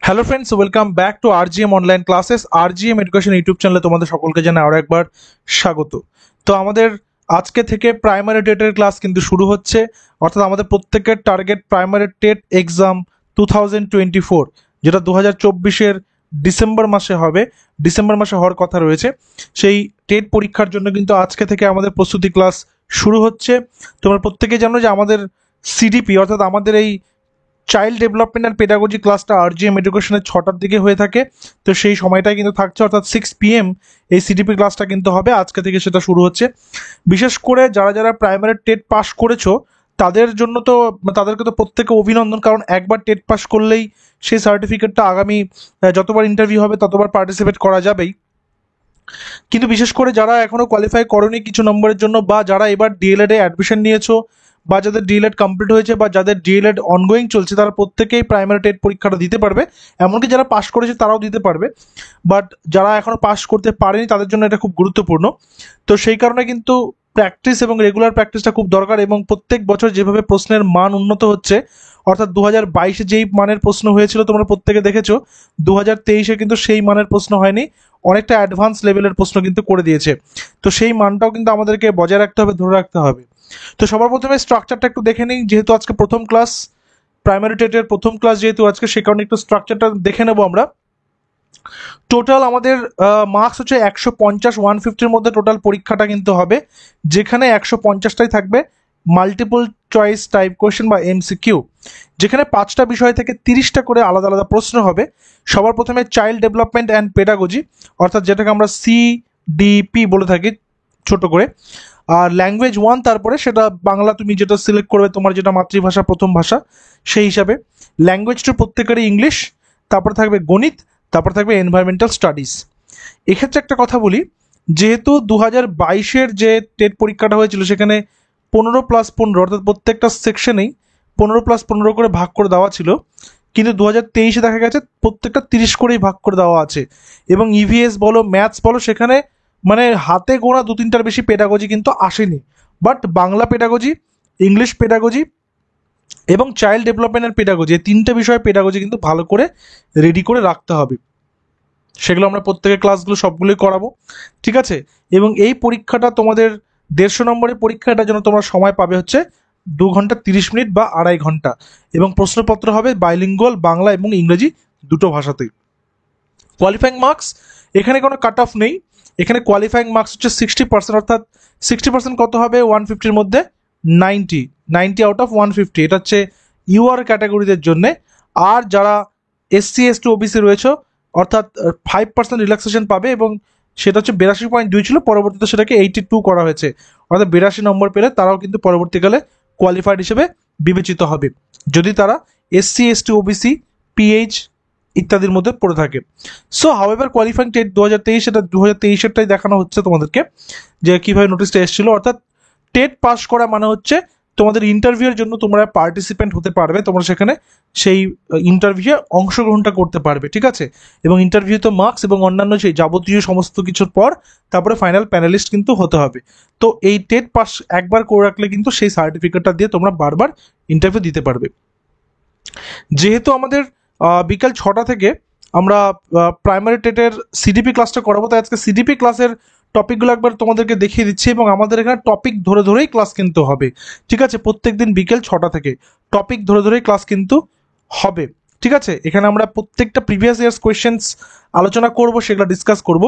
Hello friends, welcome back to RGM online classes. RGM education YouTube চ্যানেলে তোমাদের সকলকে জানাই আরও একবার স্বাগত। তো আমাদের আজকে থেকে প্রাইমারি টেটের ক্লাস কিন্তু শুরু হচ্ছে, অর্থাৎ আমাদের প্রত্যেকের টার্গেট প্রাইমারি টেট এক্সাম 2024, যেটা 2024-এর ডিসেম্বর মাসে হবে, ডিসেম্বর মাসে হওয়ার কথা রয়েছে। সেই টেট পরীক্ষার জন্য কিন্তু আজকে থেকে আমাদের প্রস্তুতি ক্লাস শুরু হচ্ছে। তোমরা প্রত্যেকেই জানো যে আমাদের সিডিপি অর্থাৎ আমাদের এই চাইল্ড ডেভেলপমেন্ট অ্যান্ড পেডাগজি ক্লাসটা আরজিএম এডুকেশনের 6টার দিকে হয়ে থাকে। তো সেই সময়টাই কিন্তু থাকছে, অর্থাৎ 6 PM এই সিডিপি ক্লাসটা কিন্তু হবে, আজকে থেকে সেটা শুরু হচ্ছে। বিশেষ করে যারা যারা প্রাইমারি টেট পাস করেছো তাদের জন্য তো, তাদেরকে তো প্রত্যেকে অভিনন্দন, কারণ একবার টেট পাস করলেই সেই সার্টিফিকেটটা আগামী যতবার ইন্টারভিউ হবে ততবার পার্টিসিপেট করা যাবেই। কিন্তু বিশেষ করে যারা এখনো কোয়ালিফাই করনি কিছু নম্বরের জন্য, বা যারা এবার ডিএলএড-এ অ্যাডমিশন নিয়েছো, বা যাদের ডিএলএড কমপ্লিট হয়েছে, বা যাদের ডিএলএড অনগোয়িং চলছে, তারা প্রত্যেকেই প্রাইমারি টেট পরীক্ষাটা দিতে পারবে। এমনকি যারা পাস করেছে তারাও দিতে পারবে, বাট যারা এখনো পাস করতে পারেনি তাদের জন্য এটা খুব গুরুত্বপূর্ণ। তো সেই কারণে কিন্তু প্র্যাকটিস এবং রেগুলার প্র্যাকটিসটা খুব দরকার, এবং প্রত্যেক বছর যেভাবে প্রশ্নের মান উন্নত হচ্ছে, অর্থাৎ 2022-এ যেই মানের প্রশ্ন হয়েছিল তোমরা প্রত্যেকে দেখেছো, 2023-এ কিন্তু সেই মানের প্রশ্ন হয়নি, অনেকটা অ্যাডভান্স লেভেলের প্রশ্ন কিন্তু করে দিয়েছে। তো সেই মানটাও কিন্তু আমাদেরকে বজায় রাখতে হবে, ধরে রাখতে হবে। তো সবার প্রথমে স্ট্রাকচারটা একটু দেখে নিই, যেহেতু আজকে প্রথম ক্লাস, প্রাইমারি টেটের প্রথম ক্লাস যেহেতু আজকে, সে কারণে একটু স্ট্রাকচারটা দেখে নেবো আমরা। টোটাল আমাদের মার্কস হচ্ছে 150, 150-র মধ্যে টোটাল পরীক্ষাটা কিন্তু হবে, যেখানে 150টাই থাকবে মাল্টিপল চয়েস টাইপ কোয়েশ্চেন বা এমসিকিউ, যেখানে 5টা বিষয় থেকে 30টা করে আলাদা আলাদা প্রশ্ন হবে। সবার প্রথমে চাইল্ড ডেভেলপমেন্ট অ্যান্ড পেডাগজি, অর্থাৎ যেটাকে আমরা CDP বলে থাকি ছোট করে, আর ল্যাঙ্গুয়েজ 1, তারপরে সেটা বাংলা তুমি যেটা সিলেক্ট করবে, তোমার যেটা মাতৃভাষা প্রথম ভাষা সেই হিসাবে। ল্যাঙ্গুয়েজ 2 প্রত্যেকেরই ইংলিশ, তারপরে থাকবে গণিত, তারপর থাকবে এনভায়রনমেন্টাল স্টাডিজ। এক্ষেত্রে একটা কথা বলি, যেহেতু 2022-এর যে টেট পরীক্ষাটা হয়েছিল সেখানে 15+15, অর্থাৎ প্রত্যেকটা সেকশনেই 15+15 করে ভাগ করে দেওয়া ছিল, কিন্তু 2023-এ দেখা গেছে প্রত্যেকটা 30 করেই ভাগ করে দেওয়া আছে। এবং ইভিএস বলো, ম্যাথস বলো, সেখানে মানে হাতে গোনা 2-3টার বেশি পেডাগজি কিন্তু আসেনি। But Bangla pedagogy, English pedagogy এবং চাইল্ড ডেভেলপমেন্ট অ্যান্ড পেডাগজি, এই 3টে বিষয়ে পেডাগজি কিন্তু ভালো করে রেডি করে রাখতে হবে। সেগুলো আমরা প্রত্যেকের ক্লাসগুলো সবগুলোই করাবো, ঠিক আছে। এবং এই পরীক্ষাটা তোমাদের 150 নম্বরের পরীক্ষাটার জন্য তোমরা সময় পাবে হচ্ছে 2 ঘন্টা 30 মিনিট বা 2.5 ঘন্টা, এবং প্রশ্নপত্র হবে বাইলিঙ্গুয়াল, বাংলা এবং ইংরেজি দুটো ভাষাতেই। কোয়ালিফাইং মার্কস, এখানে কোনো কাট অফ নেই, এখানে কোয়ালিফাইং মার্কস হচ্ছে 60%, অর্থাৎ 60% কত হবে 150-র মধ্যে 90 আউট অফ 150, এটা হচ্ছে ইউআর ক্যাটাগরিদের জন্যে। আর যারা SC/ST OBC রয়েছে, অর্থাৎ 5% রিল্যাক্সেশন পাবে, এবং সেটা হচ্ছে 82.2 ছিল, পরবর্তীতে সেটাকে 82 করা হয়েছে, অর্থাৎ 82 নম্বর পেলে তারাও কিন্তু পরবর্তীকালে কোয়ালিফাইড হিসেবে বিবেচিত হবে, যদি তারা SC/ST OBC PH ইত্যাদির মধ্যে পড়ে থাকে। সো হাউএভার কোয়ালিফাইং টেট 2023, এটা 2023-এরটাই দেখানো হচ্ছে তোমাদেরকে, যে কীভাবে নোটিশটা এসেছিলো। অর্থাৎ টেট পাস করা মানে হচ্ছে তোমাদের ইন্টারভিউয়ের জন্য তোমরা পার্টিসিপেন্ট হতে পারবে, তোমরা সেখানে সেই ইন্টারভিউয়ে অংশগ্রহণটা করতে পারবে, ঠিক আছে। এবং ইন্টারভিউতে মার্কস এবং অন্যান্য সেই যাবতীয় সমস্ত কিছুর পর তারপরে ফাইনাল প্যানেলিস্ট কিন্তু হতে হবে। তো এই টেট পাস একবার করে রাখলে কিন্তু সেই সার্টিফিকেটটা দিয়ে তোমরা বারবার ইন্টারভিউ দিতে পারবে। যেহেতু আমাদের বিকাল 6টা থেকে আমরা প্রাইমারি টেটের সিডিপি ক্লাসটা করাবো, তাই আজকে সিডিপি ক্লাসের টপিকগুলো একবার তোমাদেরকে দেখিয়ে দিচ্ছি, এবং আমাদের এখানে টপিক ধরে ধরেই ক্লাস কিন্তু হবে, ঠিক আছে। প্রত্যেকদিন বিকেল 6টা থেকে টপিক ধরে ধরেই ক্লাস কিন্তু হবে, ঠিক আছে। এখানে আমরা প্রত্যেকটা প্রিভিয়াস ইয়ার্স কোয়েশ্চেন্স আলোচনা করব, সেগুলো ডিসকাস করব।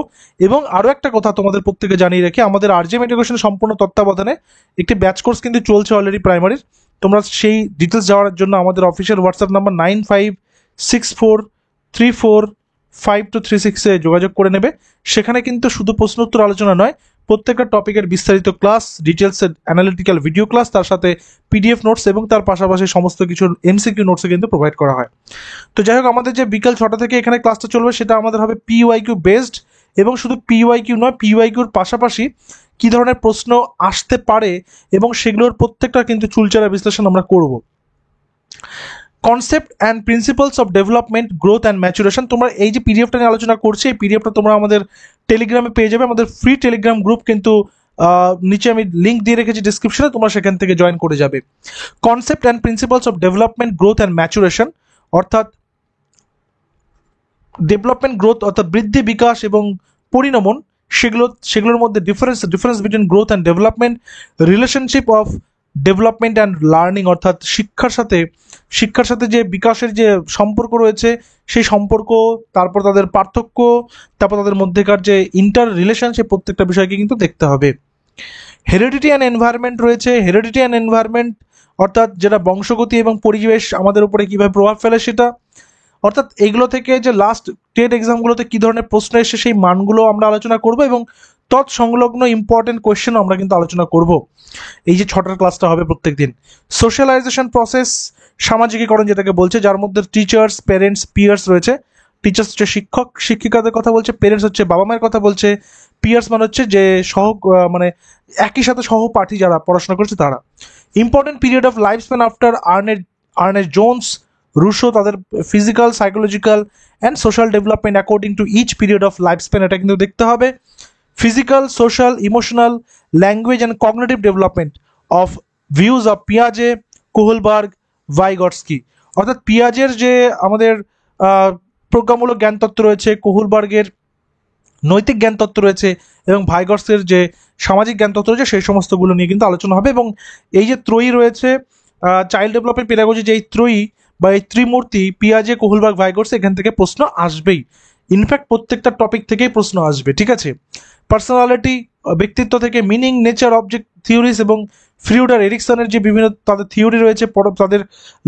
এবং আরও একটা কথা তোমাদের প্রত্যেকে জানিয়ে রাখি, আমাদের আরজিএম এডুকেশন সম্পূর্ণ তত্ত্বাবধানে একটি ব্যাচ কোর্স কিন্তু চলছে অলরেডি প্রাইমারির। তোমরা সেই ডিটেলস যাওয়ার জন্য আমাদের অফিসিয়াল হোয়াটসঅ্যাপ নাম্বার 9564345236-এ যোগাযোগ করে নেবে। সেখানে কিন্তু শুধু প্রশ্ন উত্তর আলোচনা নয়, প্রত্যেকটা টপিকের বিস্তারিত ক্লাস, ডিটেলসের অ্যানালিটিক্যাল ভিডিও ক্লাস, তার সাথে পিডিএফ নোটস, এবং তার পাশাপাশি সমস্ত কিছুর এমসিকিউ নোটসও কিন্তু প্রোভাইড করা হয়। তো যাই হোক, আমাদের যে বিকাল 6টা থেকে এখানে ক্লাসটা চলবে সেটা আমাদের হবে PYQ বেসড, এবং শুধু PYQ নয়, PYQর পাশাপাশি কী ধরনের প্রশ্ন আসতে পারে এবং সেগুলোর প্রত্যেকটা কিন্তু চুলচেরা বিশ্লেষণ আমরা করব। Concept and principles of development, growth and maturation, তোমরা এই যে পিডিএফটা নিয়ে আলোচনা করছি, এই পিডিএফটা তোমরা আমাদের টেলিগ্রামে পেয়ে যাবে। আমাদের ফ্রি টেলিগ্রাম গ্রুপ কিন্তু নিচে আমি লিঙ্ক দিয়ে রেখেছি ডিসক্রিপশনে, তোমরা সেখান থেকে জয়েন করে যাবে। Concept and principles of development, growth and maturation, অর্থাৎ ডেভেলপমেন্ট গ্রোথ অর্থাৎ বৃদ্ধি বিকাশ এবং পরিণমন, সেগুলোর মধ্যে difference between growth and development, relationship of development and learning অর্থাৎ শিক্ষার সাথে যে বিকাশের যে সম্পর্ক রয়েছে সেই সম্পর্ক, তারপর তাদের পার্থক্য, তারপর তাদের মধ্যেকার যে ইন্টার রিলেশন, সেই প্রত্যেকটা বিষয়কে কিন্তু দেখতে হবে। হেরিডিটি অ্যান্ড এনভায়রনমেন্ট রয়েছে। হেরিডিটি অ্যান্ড এনভায়রনমেন্ট অর্থাৎ যেটা বংশগতি এবং পরিবেশ আমাদের উপরে কীভাবে প্রভাব ফেলে সেটা, অর্থাৎ এইগুলো থেকে যে লাস্ট টেট এক্সামগুলোতে কী ধরনের প্রশ্ন এসে সেই মানগুলো আমরা আলোচনা করব এবং তৎসংলগ্ন ইম্পর্টেন্ট কোয়েশ্চেনও আমরা কিন্তু আলোচনা করব। এই যে 6টার ক্লাসটা হবে প্রত্যেক দিন। সোশ্যালাইজেশন প্রসেস, সামাজিকীকরণ যেটাকে বলছে, যার মধ্যে টিচার্স, প্যারেন্টস, পিয়ার্স রয়েছে। টিচার্স হচ্ছে শিক্ষক শিক্ষিকাদের কথা বলছে, প্যারেন্টস হচ্ছে বাবা মায়ের কথা বলছে, পিয়ার্স মানে হচ্ছে যে মানে একই সাথে সহপাঠী যারা পড়াশোনা করছে তারা। Important period of life span after Ernest Jones, Rousseau তাদের physical, psychological and social development according to each period of life span, এটা কিন্তু দেখতে হবে। Physical, social, emotional, language and cognitive development of views of পিয়াজে, Kohlberg, Vygotsky, অর্থাৎ পিয়াজের যে আমাদের প্রজ্ঞামূলক জ্ঞানতত্ত্ব রয়েছে, কোহলবার্গের নৈতিক জ্ঞানতত্ত্ব রয়েছে এবং ভাইগটসের যে সামাজিক জ্ঞানতত্ত্ব রয়েছে, সেই সমস্তগুলো নিয়ে কিন্তু আলোচনা হবে। এবং এই যে ত্রয়ী রয়েছে, চাইল্ড ডেভেলপমেন্ট পেডাগজি, যে এই ত্রয়ী বা এই ত্রিমূর্তি পিয়াজে, কোহলবার্গ, ভাইগটস, এখান থেকে প্রশ্ন আসবেই। ইনফ্যাক্ট প্রত্যেকটা টপিক থেকেই প্রশ্ন আসবে, ঠিক আছে। পার্সোনালিটি, ব্যক্তিত্ব থেকে মিনিং, নেচার, অবজেক্ট থিওরিজ এবং ফ্রিউড আর এরিকসনের যে বিভিন্ন তাদের থিওরি রয়েছে, তাদের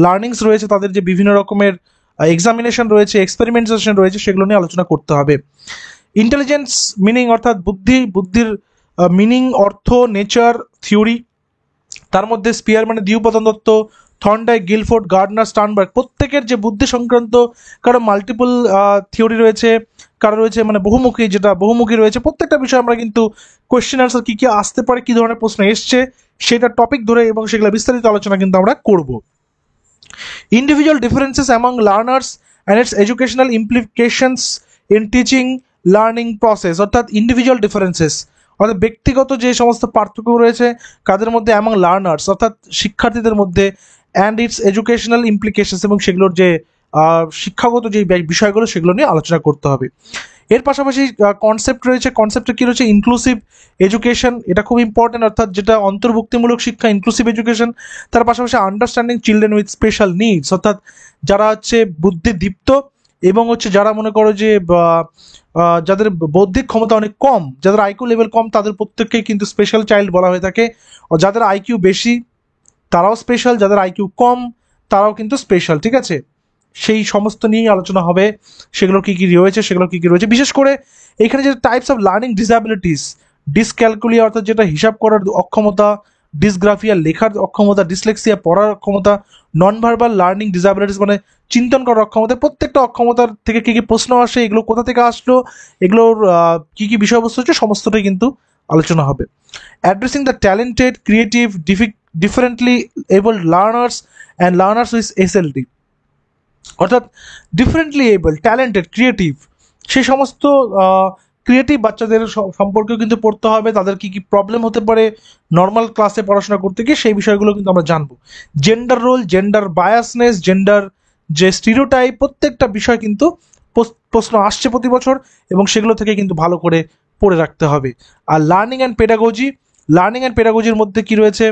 লার্নিংস রয়েছে, তাদের যে বিভিন্ন রকমের এক্সামিনেশন রয়েছে, এক্সপেরিমেন্টেশন রয়েছে, সেগুলো নিয়ে আলোচনা করতে হবে। ইন্টেলিজেন্স, মিনিং অর্থাৎ বুদ্ধির মিনিং, অর্থ, নেচার, থিওরি, তার মধ্যে স্পিয়ারম্যানের দ্বিউপাদান তত্ত্ব, থর্নডাইক, গিলফোর্ড, গার্ডনার, স্টার্নবার্গ, প্রত্যেকের যে বুদ্ধি সংক্রান্ত কারো মাল্টিপল থিওরি রয়েছে, কারো রয়েছে মানে বহুমুখী রয়েছে। প্রত্যেকটা বিষয় আমরা কিন্তু কোয়েশ্চেন আনসার কী কী আসতে পারে, কী ধরনের প্রশ্ন এসছে, সেটা টপিক ধরে এবং সেগুলো বিস্তারিত আলোচনা কিন্তু আমরা করব। Individual differences among learners and it's educational implications in teaching learning process, অর্থাৎ ইন্ডিভিজুয়াল ডিফারেন্সেস অর্থাৎ ব্যক্তিগত যে সমস্ত পার্থক্য রয়েছে কাদের মধ্যে, অ্যামং লার্নার্স অর্থাৎ শিক্ষার্থীদের মধ্যে, অ্যান্ড ইটস এডুকেশনাল ইমপ্লিকেশনস এবং সেগুলোর যে শিক্ষাগত যে বিষয়গুলো সেগুলো নিয়ে আলোচনা করতে হবে। এর পাশাপাশি কনসেপ্ট রয়েছে। কনসেপ্টে কী রয়েছে? ইনক্লুসিভ এডুকেশন, এটা খুব ইম্পর্টেন্ট, অর্থাৎ যেটা অন্তর্ভুক্তিমূলক শিক্ষা, ইনক্লুসিভ এডুকেশন। তার পাশাপাশি understanding children with special needs, অর্থাৎ যারা হচ্ছে বুদ্ধিদীপ্ত এবং হচ্ছে যারা মনে করো যে যাদের বৌদ্ধিক ক্ষমতা অনেক কম, যাদের আইকিউ লেভেল কম, তাদের প্রত্যেককেই কিন্তু স্পেশাল চাইল্ড বলা হয়ে থাকে। যাদের আইকিউ বেশি তারাও স্পেশাল, যাদের আইকিউ কম তারাও কিন্তু স্পেশাল, ঠিক আছে। সেই সমস্ত নিয়েই আলোচনা হবে, সেগুলো কী কী রয়েছে। বিশেষ করে এখানে যে types of learning disabilities, dyscalculia অর্থাৎ যেটা হিসাব করার অক্ষমতা, ডিসগ্রাফিয়া লেখার অক্ষমতা, ডিসলেক্সিয়া পড়ার অক্ষমতা, নন ভার্বাল লার্নিং ডিসএবিলিটিস মানে চিন্তন করার অক্ষমতা, প্রত্যেকটা অক্ষমতার থেকে কী কী প্রশ্ন আসে, এগুলো কোথা থেকে আসলো, এগুলোর কী কী বিষয়বস্তু হচ্ছে, সমস্তটাই কিন্তু আলোচনা হবে। Addressing the talented, creative, differently abled learners and learners with SLD, অর্থাৎ ডিফারেন্টলি এবল, ট্যালেন্টেড, ক্রিয়েটিভ, সেই সমস্ত ক্রিয়েটিভ বাচ্চাদের সম্পর্কেও কিন্তু পড়তে হবে, তাদের কী কী প্রবলেম হতে পারে নর্মাল ক্লাসে পড়াশোনা করতে গিয়ে, সেই বিষয়গুলো কিন্তু আমরা জানবো। Gender role, gender biasness, gender যে স্টিরিওটাইপ, প্রত্যেকটা বিষয় কিন্তু প্রশ্ন আসছে প্রতি বছর এবং সেগুলো থেকে কিন্তু ভালো করে পড়ে রাখতে হবে। আর লার্নিং অ্যান্ড পেডাগজির মধ্যে কি রয়েছে?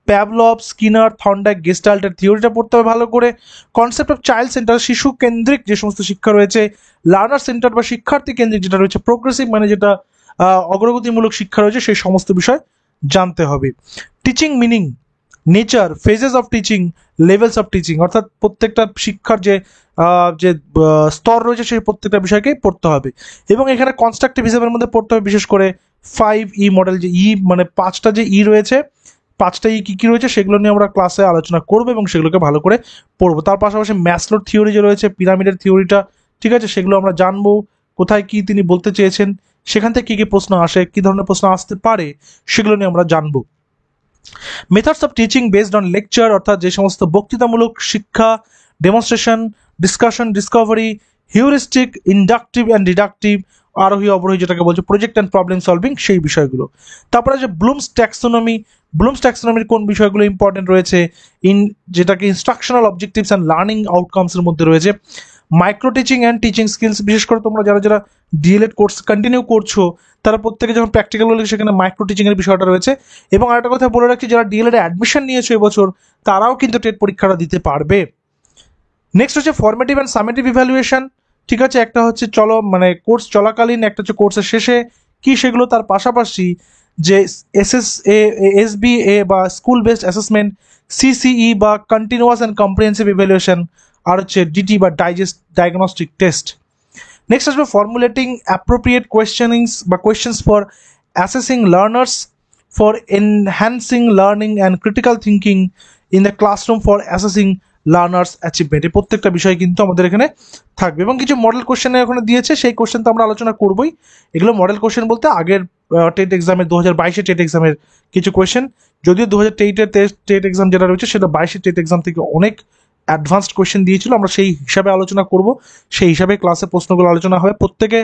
প্যাভলভ, স্কিনার, থর্নডাইক, গেস্টাল্টের থিওরিটা পড়তে হবে ভালো করে। কনসেপ্ট অফ চাইল্ড সেন্টার, শিশু কেন্দ্রিক যে সমস্ত শিক্ষা রয়েছে। লার্নার সেন্টার বা শিক্ষার্থী কেন্দ্রিক যেটা রয়েছে। প্রোগ্রেসিভ মানে যেটা অগ্রগতিমূলক শিক্ষা রয়েছে, সেই সমস্ত বিষয় জানতে হবে। Teaching meaning, nature, phases of teaching, levels of teaching, অর্থাৎ প্রত্যেকটা শিক্ষার যে স্তর রয়েছে সেই প্রত্যেকটা বিষয়কেই পড়তে হবে। এবং এখানে কনস্ট্রাকটিভিজমের মধ্যে পড়তে হবে বিশেষ করে 5E মডেল, যে মানে 5টা যে রয়েছে, 5টা কী রয়েছে সেগুলো নিয়ে আমরা ক্লাসে আলোচনা করবো এবং সেগুলোকে ভালো করে পড়বো। তার পাশাপাশি ম্যাসলোর থিওরি যে রয়েছে, পিরামিডের থিওরিটা, ঠিক আছে, সেগুলো আমরা জানবো, কোথায় কি তিনি বলতে চেয়েছেন, সেখান থেকে কী কী প্রশ্ন আসে, কী ধরনের প্রশ্ন আসতে পারে, সেগুলো নিয়ে আমরা জানবো। Methods of teaching based on lecture, অর্থাৎ যে সমস্ত বক্তৃতামূলক শিক্ষা, demonstration, discussion, Discovery, heuristic, inductive and deductive, আরোহী অবরোহী যেটাকে বলছে, প্রজেক্ট অ্যান্ড প্রবলেম সলভিং, সেই বিষয়গুলো। তারপরে যে ব্লুমস ট্যাক্সোনমির কোন বিষয়গুলো ইম্পর্টেন্ট রয়েছে, যেটাকে ইনস্ট্রাকশনাল অবজেক্টিভস অ্যান্ড লার্নিং আউটকামসের মধ্যে রয়েছে। Micro teaching and teaching skills, বিশেষ করে তোমরা যারা যারা ডিএলএড কোর্স কন্টিনিউ করছো তারা প্রত্যেকে যখন প্র্যাকটিক্যাল হলে সেখানে মাইক্রো টিচিংয়ের বিষয়টা রয়েছে। এবং আরেকটা কথা বলে রাখছি, যারা ডিএলএড অ্যাডমিশন নিয়েছো এবছর তারাও কিন্তু টেট পরীক্ষাটা দিতে পারবে। নেক্সট হচ্ছে ফর্মেটিভ অ্যান্ড সামেটিভ ইভ্যালুয়েশন। ঠিক আছে, একটা হচ্ছে মানে কোর্স চলাকালীন, একটা হচ্ছে কোর্সের শেষে কি সেগুলো, তার পাশাপাশি যে এসবিএ বা স্কুল বেসড অ্যাসেসমেন্ট, সিসিই বা কন্টিনিউয়াস অ্যান্ড কম্প্রিহেন্সিভ ইভ্যালুয়েশন, আর হচ্ছে ডিটি বা ডায়াগনস্টিক টেস্ট। নেক্সট আসবে ফর্মুলেটিং অ্যাপ্রোপ্রিয়েট কোয়েশ্চেনিংস বা questions for assessing learners, for enhancing learning and critical thinking in the classroom, for assessing learners achievement. এই প্রত্যেকটা বিষয় কিন্তু আমাদের এখানে থাকবে। এবং কিছু মডেল কোশ্চেন এখানে দিয়েছে, সেই কোশ্চেন তো আমরা আলোচনা করবোই। এগুলো মডেল কোশ্চেন বলতে আগের টেট এক্সামের 2022 টেট এক্সামের কিছু কোয়েশ্চেন, যদিও 2023 টেট এক্সাম যেটা রয়েছে সেটা 22 টেট এক্সাম থেকে অনেক অ্যাডভান্সড কোয়েশ্চেন দিয়েছিল, আমরা সেই হিসাবে আলোচনা করব, সেই হিসাবে ক্লাসে প্রশ্নগুলো আলোচনা হবে। প্রত্যেকে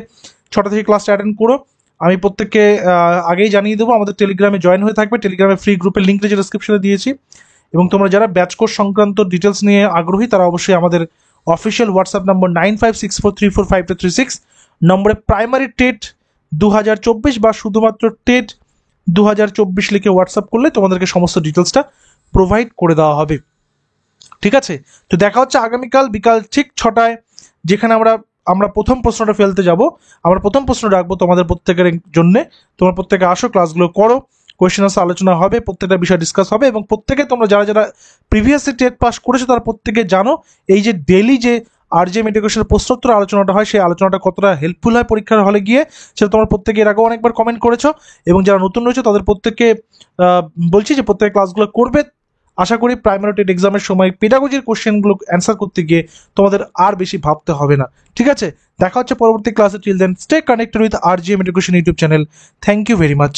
6টা থেকে ক্লাসটা অ্যাটেন্ড করো। আমি প্রত্যেককে আগেই জানিয়ে দেবো আমাদের টেলিগ্রামে জয়েন হয়ে থাকবে, টেলিগ্রামে ফ্রি গ্রুপের লিঙ্ক যে ডিসক্রিপশনে দিয়েছি। এবং তোমরা যারা ব্যাচ কোর্স সংক্রান্ত ডিটেলস নিয়ে আগ্রহী তারা অবশ্যই আমাদের অফিসিয়াল হোয়াটসঅ্যাপ নম্বর 9564345236 নম্বরে প্রাইমারি টেট 2024 বা শুধুমাত্র টেট 2024 লিখে হোয়াটসঅ্যাপ করলে তোমাদেরকে সমস্ত ডিটেলসটা প্রোভাইড করে দেওয়া হবে। ঠিক আছে, তো দেখা হচ্ছে আগামীকাল বিকাল ঠিক 6টায়, যেখানে আমরা প্রথম প্রশ্নটা ফেলতে যাব। আমরা প্রথম প্রশ্ন রাখবো তোমাদের প্রত্যেকের জন্য। তোমরা প্রত্যেকে আসো, ক্লাসগুলো করো, কোয়েশ্চেন আনসার আলোচনা হবে, প্রত্যেকটা বিষয় ডিসকাস হবে। এবং প্রত্যেকে তোমরা যারা যারা প্রিভিয়াসলি টেট পাস করেছো তারা প্রত্যেকে জানো এই যে ডেইলি যে আরজিএম এডুকেশনের প্রশ্নোত্তর আলোচনাটা হয়, সেই আলোচনাটা কতটা হেল্পফুল হয় পরীক্ষার হলে গিয়ে, সেটা তোমরা প্রত্যেকে এর আগেও অনেকবার কমেন্ট করেছো। এবং যারা নতুন রয়েছে তাদের প্রত্যেককে বলছি যে প্রত্যেক ক্লাসগুলো করবে। আশা করি প্রাইমারি টেট এক্সামের সময় পেডাগজির কোশ্চেনগুলো অ্যান্সার করতে গিয়ে তোমাদের আর বেশি ভাবতে হবে না। ঠিক আছে, দেখা হচ্ছে পরবর্তী ক্লাসে। Till then stay connected with RGM education YouTube channel. Thank you very much.